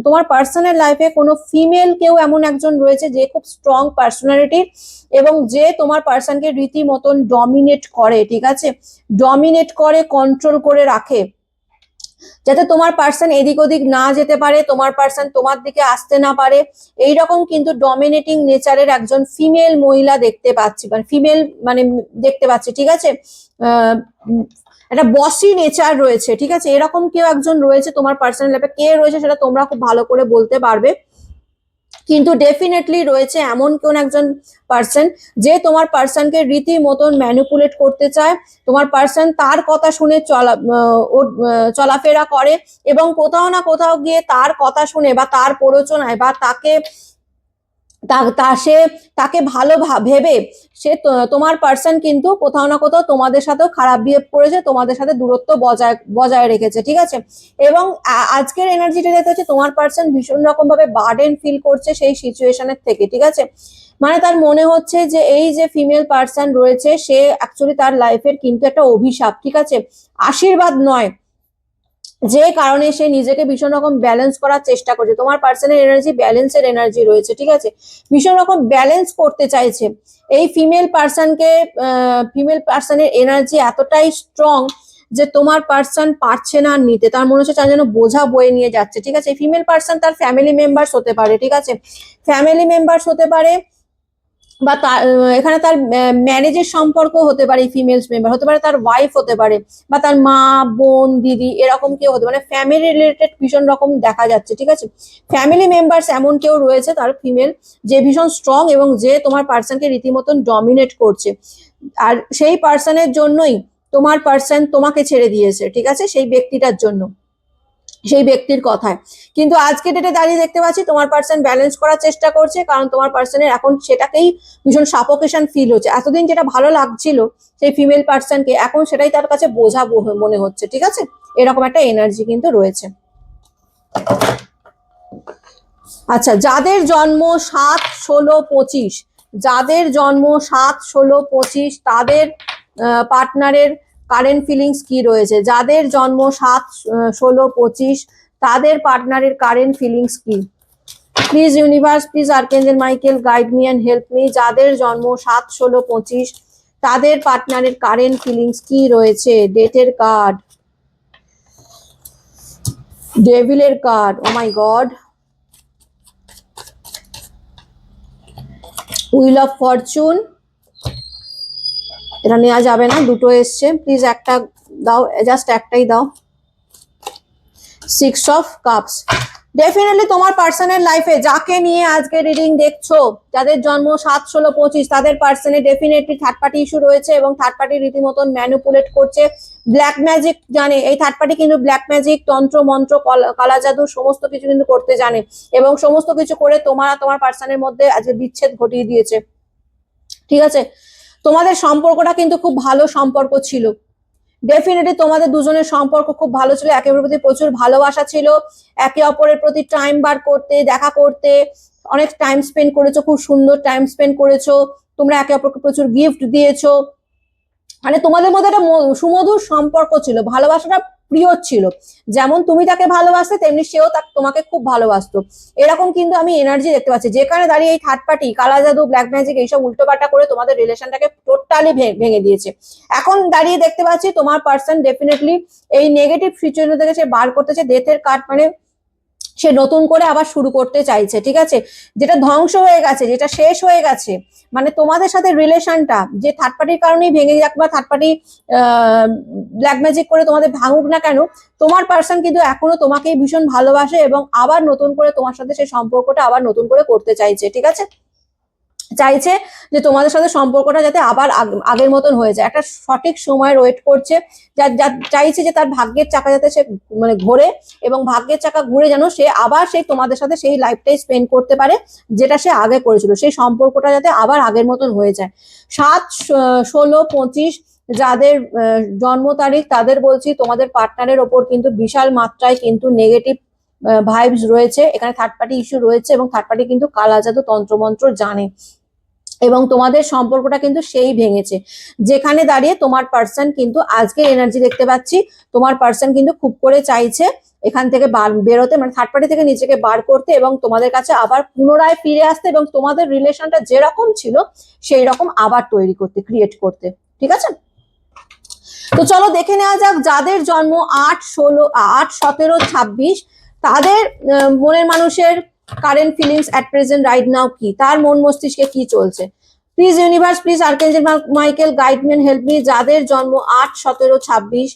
তোমার পার্সোনাল লাইফে কোনো ফিমেল কেউ এমন একজন রয়েছে যে খুব স্ট্রং পার্সোনালিটি এবং যে তোমার পার্সনকে রীতিমতন ডমিনেট করে, ঠিক আছে? ডমিনেট করে, কন্ট্রোল করে রাখে, যাতে তোমার পার্সন এদিক ওদিক না যেতে পারে, তোমার পার্সন তোমার দিকে আসতে না পারে। এইরকম কিন্তু ডমিনেটিং নেচারের একজন ফিমেল মহিলা দেখতে পাচ্ছি, মানে ফিমেল মানে দেখতে পাচ্ছি, ঠিক আছে? আহ একটা বসি নেচার রয়েছে, ঠিক আছে? এরকম কেউ একজন রয়েছে তোমার পার্সোনাল লাইফে। কে রয়েছে সেটা তোমরা খুব ভালো করে বলতে পারবে, কিন্তু ডেফিনেটলি রয়েছে এমন কোন একজন পার্সন যে তোমার পার্সনকে রীতিমতন ম্যানিপুলেট করতে চায়। তোমার পার্সন তার কথা শুনে চলাফেরা করে এবং কোথাও না কোথাও গিয়ে তার কথা শুনে বা তার প্ররোচনায় বা সে তাকে ভালো ভেবে সে তোমার পার্সন কিন্তু কোথাও না কোথাও তোমাদের সাথেও খারাপ বিহেভ করেছে, তোমাদের সাথে দূরত্ব বজায় রেখেছে, ঠিক আছে? এবং আজকের এনার্জিটা দেখতে হচ্ছে তোমার পার্সন ভীষণ রকম ভাবে বার্ডেন ফিল করছে সেই সিচুয়েশনের থেকে, ঠিক আছে? মানে তার মনে হচ্ছে যে এই যে ফিমেল পার্সন রয়েছে সে অ্যাকচুয়ালি তার লাইফের কিন্তু একটা অভিশাপ, ঠিক আছে? আশীর্বাদ নয়, যে কারণে সে নিজেকে ভীষণ রকম ব্যালেন্স করার চেষ্টা করছে। তোমার পার্সনের এনার্জি ব্যালেন্সের এনার্জি রয়েছে, ঠিক আছে? ভীষণ রকম ব্যালেন্স করতে চাইছে এই ফিমেল পার্সনের এনার্জি এতটাই স্ট্রং যে তোমার পার্সন পারছে না নিতে, তার মনে হচ্ছে তার যেন বোঝা বয়ে নিয়ে যাচ্ছে, ঠিক আছে? ফিমেল পার্সন তার ফ্যামিলি মেম্বার্স হতে পারে, ঠিক আছে? ফ্যামিলি মেম্বার্স হতে পারে বা এখানে তার ম্যারেজের সম্পর্ক হতে পারে, ফিমেলস মেম্বার হতে পারে, তার ওয়াইফ হতে পারে বা তার মা, বোন, দিদি, এরকম কেউ হতে পারে। ফ্যামিলি রিলেটেড ভীষণ রকম দেখা যাচ্ছে, ঠিক আছে? ফ্যামিলি মেম্বার্স এমন কেউ রয়েছে তার ফিমেল যে ভীষণ স্ট্রং এবং যে তোমার পার্সনকে রীতিমতন ডমিনেট করছে, আর সেই পার্সনের জন্যই তোমার পার্সন তোমাকে ছেড়ে দিয়েছে, ঠিক আছে? সেই ব্যক্তিটার জন্য, সেই ব্যক্তির কথায়। কিন্তু আজকে ডেটে দাঁড়িয়ে দেখতে পাচ্ছি তোমার পার্সন ব্যালেন্স করার চেষ্টা করছে, কারণ তোমার পার্সনের এখন সেটাকেই ভীষণ সাফোকেশন ফিল হচ্ছে। এতদিন যেটা ভালো লাগছিল সেই ফিমেল পার্সনকে, এখন সেটাই তার কাছে বোঝা মনে হচ্ছে, ঠিক আছে? এরকম একটা এনার্জি কিন্তু রয়েছে। আচ্ছা, যাদের জন্ম 7-16-25, যাদের জন্ম 7-16-25 তাদের পার্টনারের কারেন্ট ফিলিংস কি রয়েছে? যাদের জন্ম 7-16-25 তাদের পার্টনারের কারেন্ট ফিলিংস কি? Please universe, please archangel Michael guide me and help me. যাদের জন্ম 7-16-25 তাদের পার্টনারের কারেন্ট ফিলিংস কি রয়েছে? ডেটের কার্ড, ডেভিলের card, oh my god, wheel of fortune. এটা নেওয়া যাবে না, দুটো এসছে, প্লিজ একটা দাও, জাস্ট একটাই দাও। 6 অফ কাপস। ডেফিনেটলি তোমার পার্সনের লাইফে যাকে নিয়ে আজকে রিডিং দেখছো, যাদের জন্ম 7-16-25 তাদের পার্সনে ডেফিনেটলি থার্ড পার্টি ইস্যু রয়েছে এবং থার্ড পার্টি রীতিমতন ম্যানিপুলেট করছে, ব্ল্যাক ম্যাজিক জানে। এই থার্ড পার্টি কিন্তু ব্ল্যাক ম্যাজিক, তন্ত্র মন্ত্র, কালা জাদু সমস্ত কিছু কিন্তু করতে জানে এবং সমস্ত কিছু করে তোমার পার্সনের মধ্যে আজকে বিচ্ছেদ ঘটিয়ে দিয়েছে, ঠিক আছে? তোমাদের সম্পর্কটা কিন্তু খুব ভালো সম্পর্ক ছিল, ডেফিনেটলি তোমাদের দুজনের সম্পর্ক খুব ভালো ছিল, একে অপরের প্রতি প্রচুর ভালোবাসা ছিল, একে অপরের প্রতি টাইম বার করতে, দেখা করতে, অনেক টাইম স্পেন্ড করেছো, খুব সুন্দর টাইম স্পেন্ড করেছো, তোমরা একে অপরকে প্রচুর গিফট দিয়েছো, মানে তোমাদের মধ্যে একটা সুমধুর সম্পর্ক ছিল, ভালোবাসাটা প্রিয় ছিল। যেমন তুমি তাকে ভালোবাসতে তেমনি সেও তোমাকে খুব ভালোবাসতো, এরকম কিন্তু আমি এনার্জি দেখতে পাচ্ছি। যেখানে দাঁড়িয়ে এই থার্ড পার্টি কালা জাদু, ব্ল্যাক ম্যাজিক এইসব উল্টোপাল্টা করে তোমাদের রিলেশনটাকে টোটালি ভেঙে দিয়েছে। এখন দাঁড়িয়ে দেখতে পাচ্ছি তোমার পার্সন ডেফিনেটলি এই নেগেটিভ সিচুয়েশন থেকে সে বার করতেছে। ডেথের কার্ড মানে সে নতুন করে আবার শুরু করতে চাইছে, ঠিক আছে? যেটা ধ্বংস হয়ে গেছে, যেটা শেষ হয়ে গেছে, মানে তোমাদের সাথে রিলেশনটা যে থার্ড পার্টির কারণেই ভেঙে যাক বা থার্ড পার্টি ব্ল্যাক ম্যাজিক করে তোমাদের ভাঙুক না কেন, তোমার পার্সন কিন্তু এখনো তোমাকেই ভীষণ ভালোবাসে এবং আবার নতুন করে তোমার সাথে সেই সম্পর্কটা আবার নতুন করে করতে চাইছে, ঠিক আছে? চাইছে যে তোমাদের সাথে সম্পর্কটা যাতে আবার আগের মতন হয়ে যায়, একটা সঠিক সময় ওয়েট করছে, চাইছে যে তার ভাগ্যের চাকা যাতে সে মানে ঘোরে এবং ভাগ্যের চাকা ঘুরে যেন সে আবার সেই তোমাদের সাথে সেই লাইফটাই স্পেন্ড করতে পারে যেটা সে আগে করেছিল, সেই সম্পর্কটা যাতে আবার আগের মতন হয়ে যায়। 7-16-25 যাদের জন্ম তারিখ তাদের বলছি তোমাদের পার্টনারের ওপর কিন্তু বিশাল মাত্রায় কিন্তু নেগেটিভ ভাইবস রয়েছে, এখানে থার্ড পার্টি ইস্যু রয়েছে এবং থার্ড পার্টি কিন্তু কালা জাদু তন্ত্রমন্ত্র জানে। এবং তোমাদের সম্পর্কটা কিন্তু সেই ভেঙেছে, যেখানে দাঁড়িয়ে তোমার পার্সন কিন্তু আজকের এনার্জি দেখতে পাচ্ছি, তোমার পার্সন কিন্তু খুব করে চাইছে এখান থেকে বেরোতে, মানে থার্ড পার্টি থেকে নিজেকে বার করতে এবং তোমাদের কাছে আবার পুনরায় ফিরে আসতে এবং তোমাদের রিলেশনটা যেরকম ছিল সেই রকম আবার তৈরি করতে, ক্রিয়েট করতে। ঠিক আছে, তো চলো দেখে নেওয়া যাক যাদের জন্ম 8-17-26, তাদের মনের মানুষের current feelings at present right now কি, তার মন মস্তিষ্কে কি চলছে। Please universe, please archangel Michael guide me and help me, যাদের জন্ম 8-17-26,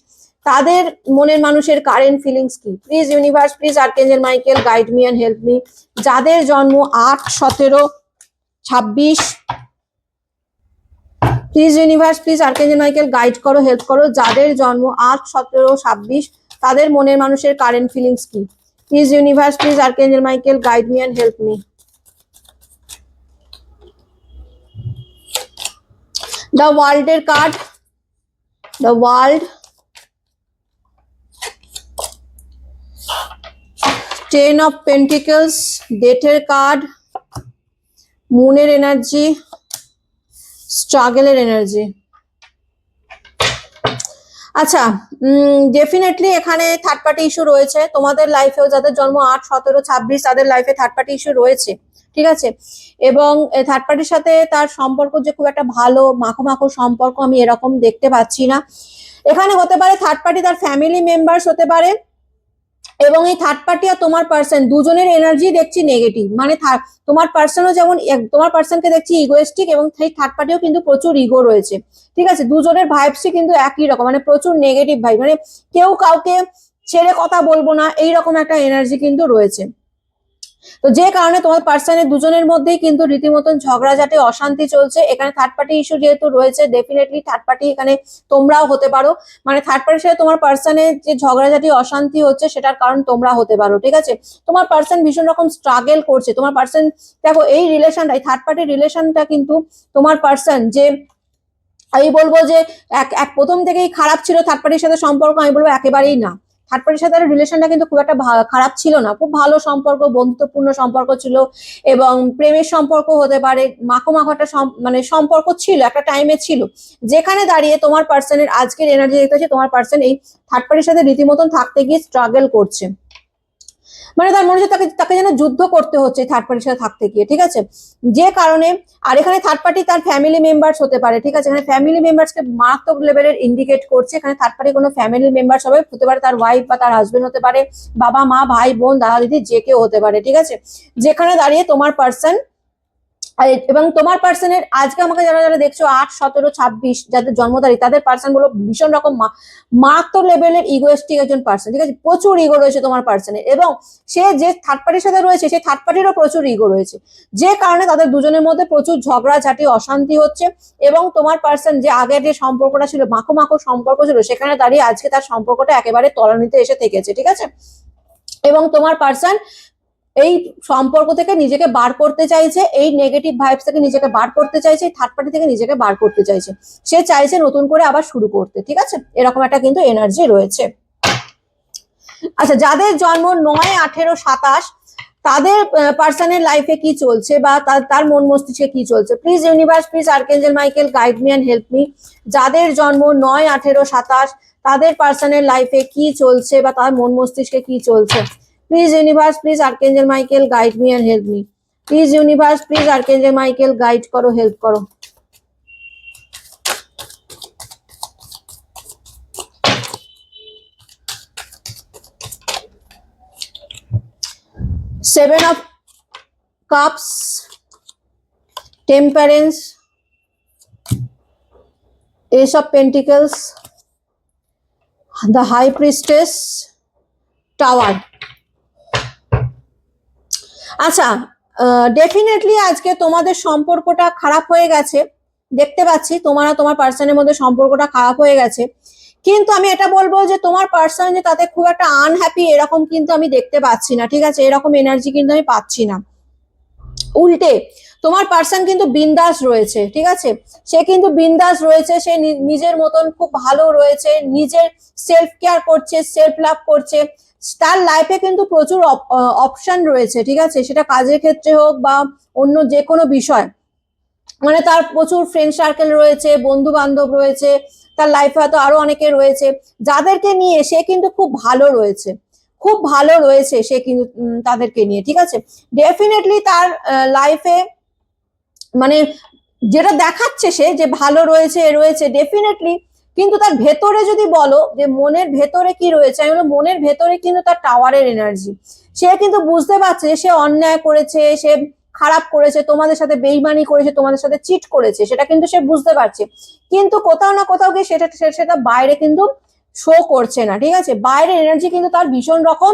তাদের মনের মানুষের কারেন্ট ফিলিংস কি। Please universe, please archangel Michael guide me and help me, যাদের জন্ম 8-17-26, please universe, please archangel Michael guide করো, হেল্প করো, যাদের জন্ম 8-17-26, তাদের মনের মানুষের কারেন্ট ফিলিংস কি। Please universe, please archangel Michael guide me and help me. The ওয়ার্ল্ডের card, the world, 10 of pentacles, ডেথের কার্ড, মুনের এনার্জি, স্ট্রাগলের এনার্জি। আচ্ছা, ডেফিনেটলি এখানে থার্ড পার্টি ইস্যু রয়েছে তোমাদের লাইফেও, যাদের জন্ম 8-17-26, তাদের লাইফে থার্ড পার্টি ইস্যু রয়েছে। ঠিক আছে, এবং থার্ড পার্টির সাথে তার সম্পর্ক যে খুব একটা ভালো মাখো মাখো সম্পর্ক আমি এরকম দেখতে পাচ্ছি না। এখানে হতে পারে থার্ড পার্টি তার ফ্যামিলি মেম্বার্স হতে পারে, এবং এই থার্ড পার্টি আর তোমার পার্সন দুজনের এনার্জি দেখছি নেগেটিভ, মানে তোমার পার্সনও যেমন, তোমার পার্সনকে দেখছি ইগোয়েস্টিক, এবং সেই থার্ড পার্টিও কিন্তু প্রচুর ইগো রয়েছে। ঠিক আছে, দুজনের ভাইবসই কিন্তু একই রকম, মানে প্রচুর নেগেটিভ ভাইব, মানে কেউ কাউকে ছেড়ে কথা বলবো না এইরকম একটা এনার্জি কিন্তু রয়েছে। তো যে কারণে তোমার পার্সনের দুজনের মধ্যেই কিন্তু রীতিমতন ঝগড়াঝাটি অশান্তি চলছে। এখানে থার্ড পার্টি ইস্যু যেহেতু রয়েছে, ডেফিনেটলি থার্ড পার্টি এখানে তোমরাও হতে পারো, মানে থার্ড পার্টির সাথে তোমার পার্সনের যে ঝগড়াঝাটি অশান্তি হচ্ছে সেটার কারণ তোমরা হতে পারো। ঠিক আছে, তোমার পার্সন ভীষণ রকম স্ট্রাগল করছে, তোমার পার্সন দেখো এই রিলেশনটা, এই থার্ড পার্টির রিলেশনটা কিন্তু তোমার পার্সন যে, আমি বলবো যে এক প্রথম থেকেই খারাপ ছিল থার্ড পার্টির সাথে সম্পর্ক, আমি বলবো একেবারেই না। থার্ড পার্টির সাথে রিলেশনটা কিন্তু খুব একটা খারাপ ছিল না, খুব ভালো সম্পর্ক, বন্ধুত্বপূর্ণ সম্পর্ক ছিল, এবং প্রেমের সম্পর্ক হতে পারে, মাখো মাখো একটা মানে সম্পর্ক ছিল, একটা টাইমে ছিল, যেখানে দাঁড়িয়ে তোমার পার্সনের আজকের এনার্জি দেখতে হচ্ছে তোমার পার্সন এই থার্ড পার্টির সাথে রীতিমতন থাকতে গিয়ে স্ট্রাগল করছে, মানে তার মনে হচ্ছে তাকে যেন যুদ্ধ করতে হচ্ছে থার্ড পার্টির সাথে থাকতে গিয়ে। ঠিক আছে, যে কারণে, আর এখানে থার্ড পার্টি তার ফ্যামিলি মেম্বার্স হতে পারে। ঠিক আছে, এখানে ফ্যামিলি মেম্বার্সকে মারাত্মক লেভেলের ইন্ডিকেট করছে, এখানে থার্ড পার্টি কোনো ফ্যামিলি মেম্বার্স হবে, হতে পারে তার ওয়াইফ বা তার হাজবেন্ড হতে পারে, বাবা মা ভাই বোন দাদা দিদি যে কেউ হতে পারে। ঠিক আছে, যেখানে দাঁড়িয়ে তোমার পার্সন এবং তোমার পার্সনের আজকে আমাকে যারা যারা দেখছো 8-17-26 যাদের জন্ম তারিখ, তাদের পার্সন বলো ভীষণ রকম মারাত্মক লেভেলের ইগোয়েস্টিক একজন পার্সন। ঠিক আছে, প্রচুর ইগো রয়েছে তোমার পার্সনের, এবং সে যে থার্ড পার্টির সাথে রয়েছে সেই থার্ড পার্টিরও প্রচুর ইগো রয়েছে, যে কারণে তাদের দুজনের মধ্যে প্রচুর ঝগড়াঝাটি অশান্তি হচ্ছে, এবং তোমার পার্সন যে আগের যে সম্পর্কটা ছিল মাখো মাখো সম্পর্ক ছিল, সেখানে দাঁড়িয়ে আজকে তার সম্পর্কটা একেবারে তলানিতে এসে থেকেছে। ঠিক আছে, এবং তোমার পার্সন এই সম্পর্ক থেকে নিজেকে বার করতে চাইছে, এই নেগেটিভ ভাইবস থেকে নিজেকে বার করতে চাইছে, থার্ড পার্টি থেকে নিজেকে বার করতে চাইছে, সে চাইছে নতুন করে আবার শুরু করতে। ঠিক আছে, এরকম একটা কিন্তু এনার্জি রয়েছে। আচ্ছা, যাদের জন্ম 9-18-27, তাদের পার্সনের লাইফে কি চলছে বা তার মন মস্তিষ্কে কি চলছে। Please universe, please archangel Michael guide me and help me, যাদের জন্ম 9-18-27, তাদের পার্সনের লাইফে কি চলছে বা তার মন মস্তিষ্কে কি চলছে। Please universe, please archangel Michael guide me and help me, please universe, please archangel Michael guide করো, হেল্প করো। Seven of Cups, Temperance, Ace of Pentacles, the High Priestess, Tower. আচ্ছা, ডেফিনেটলি আজকে তোমাদের সম্পর্কটা খারাপ হয়ে গেছে, দেখতে পাচ্ছি তোমার আর তোমার পার্সনের মধ্যে সম্পর্কটা খারাপ হয়ে গেছে, কিন্তু আমি এটা বলবো যে তোমার পার্সন যে তাতে খুব একটা আনহ্যাপি এরকম কিন্তু আমি দেখতে পাচ্ছি না। ঠিক আছে, এরকম এনার্জি কিন্তু আমি পাচ্ছি না, উল্টে তোমার পার্সন কিন্তু বিন্দাস রয়েছে। ঠিক আছে, সে কিন্তু বিন্দাস রয়েছে, সে নিজের মতন খুব ভালো রয়েছে, নিজের সেলফ কেয়ার করছে, সেলফ লাভ করছে, তার লাইফে কিন্তু প্রচুর অপশন রয়েছে। ঠিক আছে, সেটা কাজের ক্ষেত্রে হোক বা অন্য যে কোনো বিষয়, মানে তার প্রচুর ফ্রেন্ড সার্কেল রয়েছে, বন্ধু বান্ধব রয়েছে, তার লাইফে হয়তো আরো অনেকে রয়েছে যাদেরকে নিয়ে সে কিন্তু খুব ভালো রয়েছে, খুব ভালো রয়েছে সে কিন্তু তাদেরকে নিয়ে, ঠিক আছে। ডেফিনেটলি তার লাইফে মানে যেটা দেখাচ্ছে সে যে ভালো রয়েছে রয়েছে ডেফিনেটলি, কিন্তু তার ভেতরে যদি বলো যে মনের ভেতরে কি রয়েছে, আমি বলবো মনের ভেতরে কিন্তু তার টাওয়ারের এনার্জি। সে কিন্তু বুঝতে পারছে যে সে অন্যায় করেছে, সে খারাপ করেছে, তোমাদের সাথে বেইমানি করেছে, তোমাদের সাথে চিট করেছে, সেটা কিন্তু সে বুঝতে পারছে। কিন্তু কোথাও না কোথাও গিয়ে সেটা বাইরে কিন্তু শো করছে না, ঠিক আছে। বাইরের এনার্জি কিন্তু তার ভীষণ রকম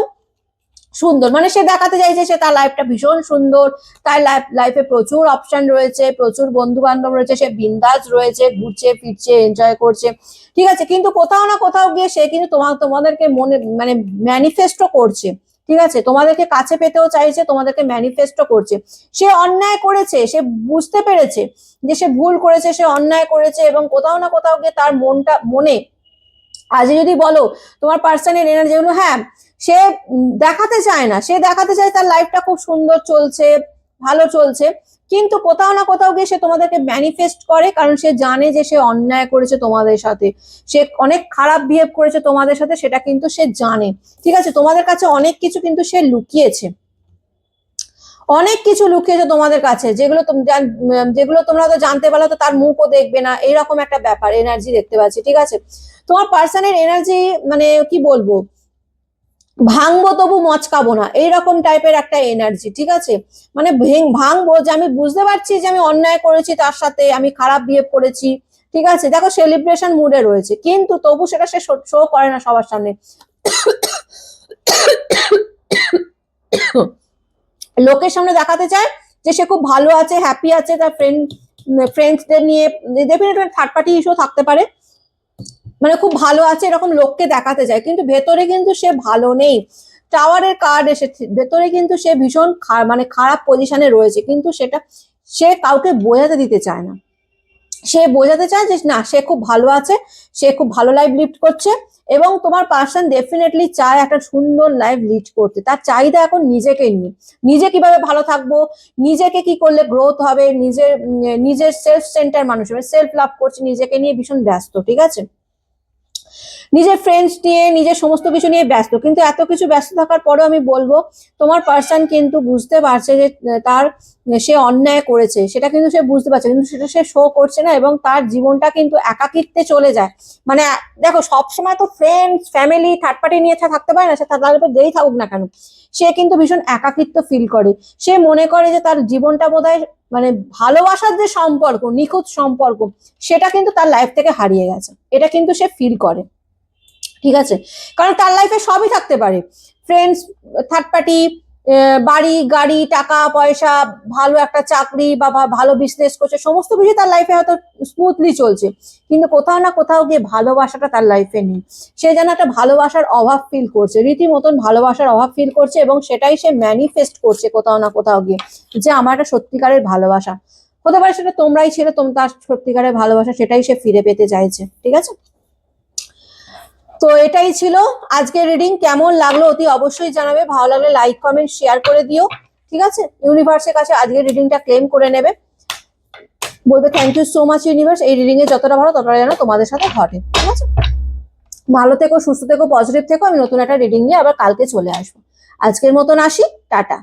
সুন্দর, মানে সে দেখাতে চাইছে সে তার লাইফটা ভীষণ সুন্দর, তার লাইফে প্রচুর অপশন রয়েছে, প্রচুর বন্ধু বান্ধব রয়েছে, সে বিন্দাস রয়েছে, ঘুরছে ফিরছে, এনজয় করছে, ঠিক আছে। কিন্তু কোথাও না কোথাও গিয়ে সে কিন্তু তোমাদেরকে মনে মানে ম্যানিফেস্টও করছে, ঠিক আছে, তোমাদেরকে কাছে পেতেও চাইছে, তোমাদেরকে ম্যানিফেস্টও করছে। সে অন্যায় করেছে, সে বুঝতে পেরেছে যে সে ভুল করেছে, সে অন্যায় করেছে, এবং কোথাও না কোথাও গিয়ে তার মনে আজ যদি বলো তোমার পার্সনের এনার্জি গুলো, হ্যাঁ সে দেখাতে চায় না, সে দেখাতে চায় তার লাইফটা খুব সুন্দর চলছে, ভালো চলছে, কিন্তু কোথাও না কোথাও গিয়ে সে তোমাদেরকে ম্যানিফেস্ট করে, কারণ সে জানে যে সে অন্যায় করেছে তোমাদের সাথে, সে অনেক খারাপ বিহেভ করেছে তোমাদের সাথে, সেটা কিন্তু সে জানে, ঠিক আছে। তোমাদের কাছে অনেক কিছু কিন্তু সে লুকিয়েছে, অনেক কিছু লুকিয়েছে তোমাদের কাছে, যেগুলো তোমরা তো জানতে পারলে তো তার মুখও দেখবে না, এইরকম একটা ব্যাপার এনার্জি দেখতে পাচ্ছি, ঠিক আছে। তোমার পার্সনের এনার্জি মানে কি বলবো, ভাঙবো তবু মচকাবো না, এইরকম টাইপের একটা এনার্জি, ঠিক আছে। মানে ভাঙবো যে আমি বুঝতে পারছি যে আমি অন্যায় করেছি, তার সাথে আমি খারাপ বিহেভ করেছি, ঠিক আছে, দেখো সেলিব্রেশন মুডে রয়েছে, কিন্তু তবু সেটা সে শো করে না সবার সামনে। লোকের সামনে দেখাতে চায় যে সে খুব ভালো আছে, হ্যাপি আছে, তার ফ্রেন্ডসদের নিয়ে, ডেফিনেটলি থার্ড পার্টি ইস্যু থাকতে পারে, মানে খুব ভালো আছে এরকম লোককে দেখাতে চায়, কিন্তু ভেতরে কিন্তু সে ভালো নেই। টাওয়ারের কার্ড এসেছে, ভেতরে কিন্তু সে ভীষণ মানে খারাপ পজিশনে রয়েছে, কিন্তু সেটা সে কাউকে বোঝাতে দিতে চায় না। সে বোঝাতে চায় যে না সে খুব ভালো আছে, সে খুব ভালো লাইফ লিড করছে, এবং তোমার পার্সন ডেফিনেটলি চায় একটা সুন্দর লাইফ লিড করতে। তার চাহিদা এখন নিজেকে নিয়ে, নিজে কিভাবে ভালো থাকবো, নিজেকে কি করলে গ্রোথ হবে, নিজের সেলফ সেন্টার মানুষ সেলফ লাভ করছে, নিজেকে নিয়ে ভীষণ ব্যস্ত, ঠিক আছে। নিজের ফ্রেন্ডস নিয়ে, নিজের সমস্ত কিছু নিয়ে ব্যস্ত, কিন্তু এত কিছু ব্যস্ত থাকার পরেও আমি বলবো তোমার পার্সন কিন্তু বুঝতে পারছে যে তার সে অন্যায় করেছে, সেটা কিন্তু সে বুঝতে পারছে, কিন্তু সেটা সে শো করছে না, এবং তার জীবনটা কিন্তু একাকিত্বে চলে যায়। মানে দেখো সবসময় তো ফ্রেন্ডস ফ্যামিলি থার্ড পার্টি নিয়ে থাকতে পারে না, সে তার উপর যেই থাকুক না কেন, সে কিন্তু ভীষণ একাকিত্ব ফিল করে। সে মনে করে যে তার জীবনটা বোধহয় মানে ভালোবাসার যে সম্পর্ক, নিখুঁত সম্পর্ক, সেটা কিন্তু তার লাইফ থেকে হারিয়ে গেছে, এটা কিন্তু সে ফিল করে, ঠিক আছে। কারণ তার লাইফে সবই থাকতে পারে, ফ্রেন্ডস, থার্ড পার্টি, বাড়ি গাড়ি, টাকা পয়সা, ভালো একটা চাকরি বা ভালো বিজনেস করছে, সমস্ত কিছু তার লাইফে হয়তো স্মুথলি চলছে, কিন্তু কোথাও না কোথাও গিয়ে ভালোবাসাটা তার লাইফে নেই। সে যেন একটা ভালোবাসার অভাব ফিল করছে, রীতিমতন ভালোবাসার অভাব ফিল করছে, এবং সেটাই সে ম্যানিফেস্ট করছে কোথাও না কোথাও গিয়ে, যে আমার একটা সত্যিকারের ভালোবাসা হতে পারে, সেটা তোমরাই ছিল, তার সত্যিকারের ভালোবাসা সেটাই সে ফিরে পেতে চাইছে, ঠিক আছে। তো এটাই ছিল আজকের রিডিং। কেমন লাগলো অতি অবশ্যই জানাবে, ভালো লাগলে লাইক কমেন্ট শেয়ার করে দিও, ঠিক আছে। ইউনিভার্সের কাছে আজকের রিডিংটা ক্লেম করে নেবে, বলবে thank you so much universe, এই রিডিং এ যতটা ভালো ততটা যেন তোমাদের সাথে ঘটে, ঠিক আছে। ভালো থেকো, সুস্থ থেকো, পজিটিভ থেকো। আমি নতুন একটা রিডিং নিয়ে আবার কালকে চলে আসবো। আজকের মতন আসি, টাটা।